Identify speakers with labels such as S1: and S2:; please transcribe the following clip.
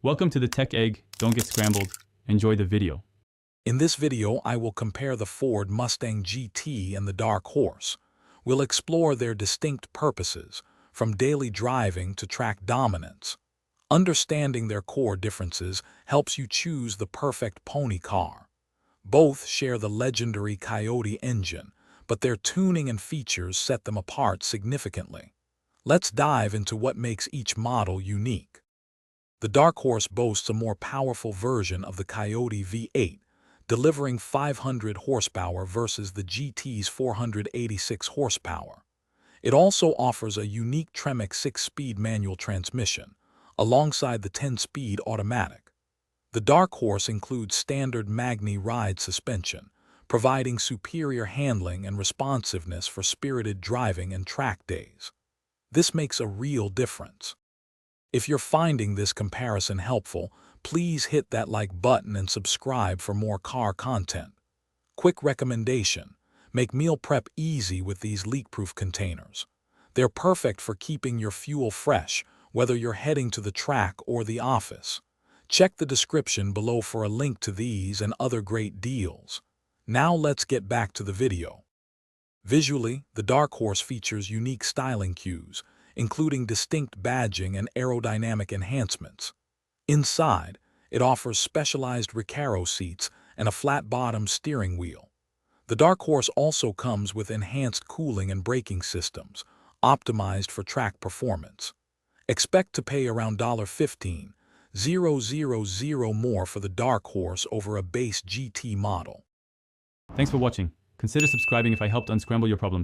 S1: Welcome to the Tech Egg. Don't get scrambled. Enjoy the video.
S2: In this video, I will compare the Ford Mustang GT and the Dark Horse. We'll explore their distinct purposes, from daily driving to track dominance. Understanding their core differences helps you choose the perfect pony car. Both share the legendary Coyote engine, but their tuning and features set them apart significantly. Let's dive into what makes each model unique. The Dark Horse boasts a more powerful version of the Coyote V8, delivering 500 horsepower versus the GT's 486 horsepower. It also offers a unique Tremec 6-speed manual transmission, alongside the 10-speed automatic. The Dark Horse includes standard Magni ride suspension, providing superior handling and responsiveness for spirited driving and track days. This makes a real difference. If you're finding this comparison helpful, please hit that like button and subscribe for more car content. Quick recommendation: make meal prep easy with these leak-proof containers. They're perfect for keeping your fuel fresh, whether you're heading to the track or the office. Check the description below for a link to these and other great deals. Now let's get back to the video. Visually, the Dark Horse features unique styling cues, including distinct badging and aerodynamic enhancements. Inside, it offers specialized Recaro seats and a flat-bottom steering wheel. The Dark Horse also comes with enhanced cooling and braking systems, optimized for track performance. Expect to pay around $15,000 more for the Dark Horse over a base GT model.
S1: Thanks for watching. Consider subscribing if I helped unscramble your problems.